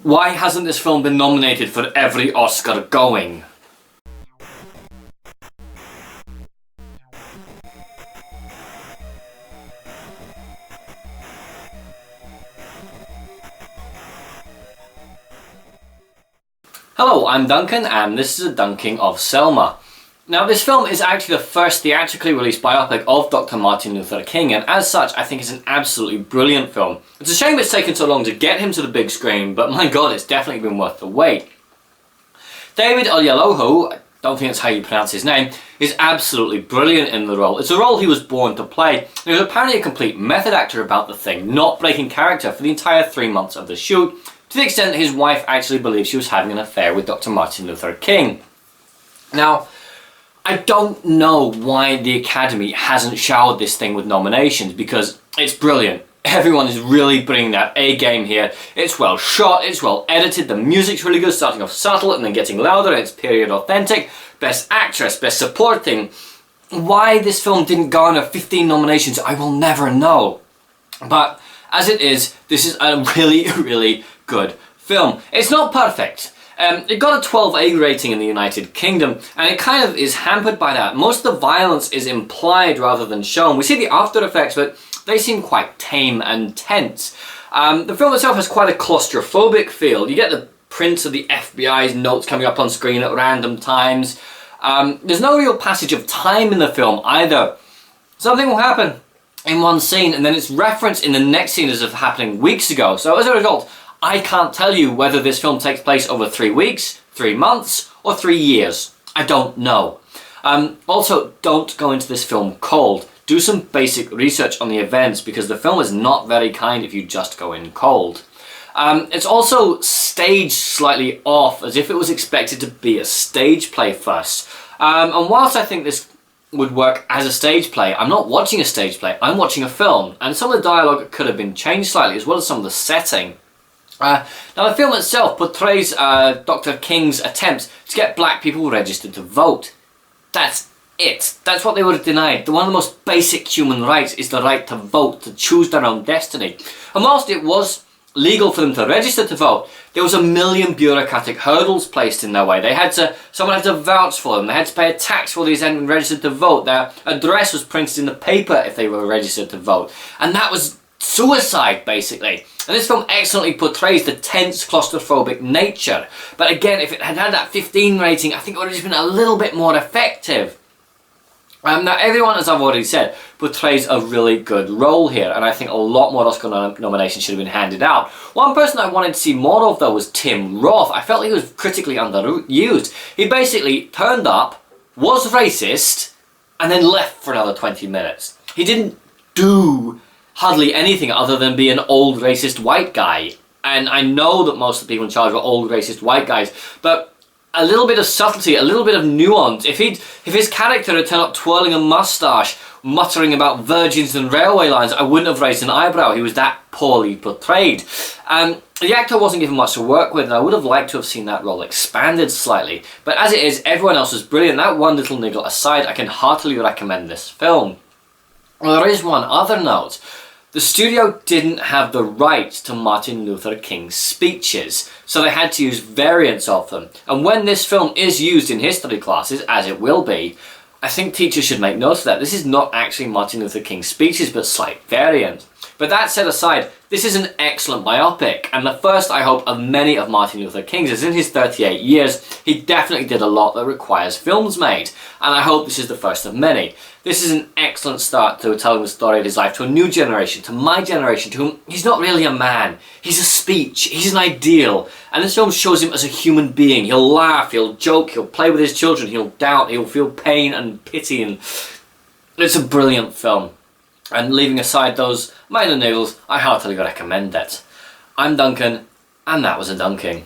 Why hasn't this film been nominated for every Oscar going? Hello, I'm Duncan and this is a dunking of Selma. Now this film is actually the first theatrically released biopic of Dr. Martin Luther King, and as such I think it's an absolutely brilliant film. It's a shame it's taken so long to get him to the big screen, but my god, it's definitely been worth the wait. David Oyelowo, I don't think that's how you pronounce his name, is absolutely brilliant in the role. It's a role he was born to play. He was apparently a complete method actor about the thing, not breaking character for the entire 3 months of the shoot, to the extent that his wife actually believed she was having an affair with Dr. Martin Luther King. Now, I don't know why the Academy hasn't showered this thing with nominations, because it's brilliant. Everyone is really bringing that A game here. It's well shot, it's well edited, the music's really good, starting off subtle and then getting louder, it's period authentic. Best actress, best supporting. Why this film didn't garner 15 nominations, I will never know. But as it is, this is a really, really good film. It's not perfect. It got a 12A rating in the United Kingdom, and it kind of is hampered by that. Most of the violence is implied rather than shown. We see the after effects, but they seem quite tame and tense. The film itself has quite a claustrophobic feel. You get the prints of the FBI's notes coming up on screen at random times. There's no real passage of time in the film either. Something will happen in one scene, and then it's referenced in the next scene as if happening weeks ago. So as a result, I can't tell you whether this film takes place over 3 weeks, 3 months, or 3 years. I don't know. Also, don't go into this film cold. Do some basic research on the events, because the film is not very kind if you just go in cold. It's also staged slightly off, as if it was expected to be a stage play first. And whilst I think this would work as a stage play, I'm not watching a stage play, I'm watching a film. And some of the dialogue could have been changed slightly, as well as some of the setting. Now the film itself portrays Dr. King's attempts to get black people registered to vote. That's it. That's what they were denied. One of the most basic human rights is the right to vote, to choose their own destiny. And whilst it was legal for them to register to vote, there was a million bureaucratic hurdles placed in their way. Someone had to vouch for them, they had to pay a tax for these hadn't been registered to vote, their address was printed in the paper if they were registered to vote. And that was suicide, basically. And this film excellently portrays the tense, claustrophobic nature. But again, if it had had that 15 rating, I think it would have just been a little bit more effective. Now, everyone, as I've already said, portrays a really good role here, and I think a lot more Oscar nominations should have been handed out. One person I wanted to see more of, though, was Tim Roth. I felt he was critically underused. He basically turned up, was racist, and then left for another 20 minutes. He didn't do hardly anything other than be an old racist white guy. And I know that most of the people in charge were old racist white guys, but a little bit of subtlety, a little bit of nuance. If his character had turned up twirling a moustache, muttering about virgins and railway lines, I wouldn't have raised an eyebrow. He was that poorly portrayed. The actor wasn't given much to work with, and I would have liked to have seen that role expanded slightly. But as it is, everyone else was brilliant. That one little niggle aside, I can heartily recommend this film. Well, there is one other note. The studio didn't have the rights to Martin Luther King's speeches, so they had to use variants of them. And when this film is used in history classes, as it will be, I think teachers should make note of that. This is not actually Martin Luther King's speeches, but slight variants. But that set aside, this is an excellent biopic, and the first, I hope, of many of Martin Luther King's. As in his 38 years, he definitely did a lot that requires films made, and I hope this is the first of many. This is an excellent start to telling the story of his life to a new generation, to my generation, to whom he's not really a man. He's a speech, he's an ideal, and this film shows him as a human being. He'll laugh, he'll joke, he'll play with his children, he'll doubt, he'll feel pain and pity, and it's a brilliant film. And leaving aside those minor niggles, I heartily recommend it. I'm Duncan, and that was a dunking.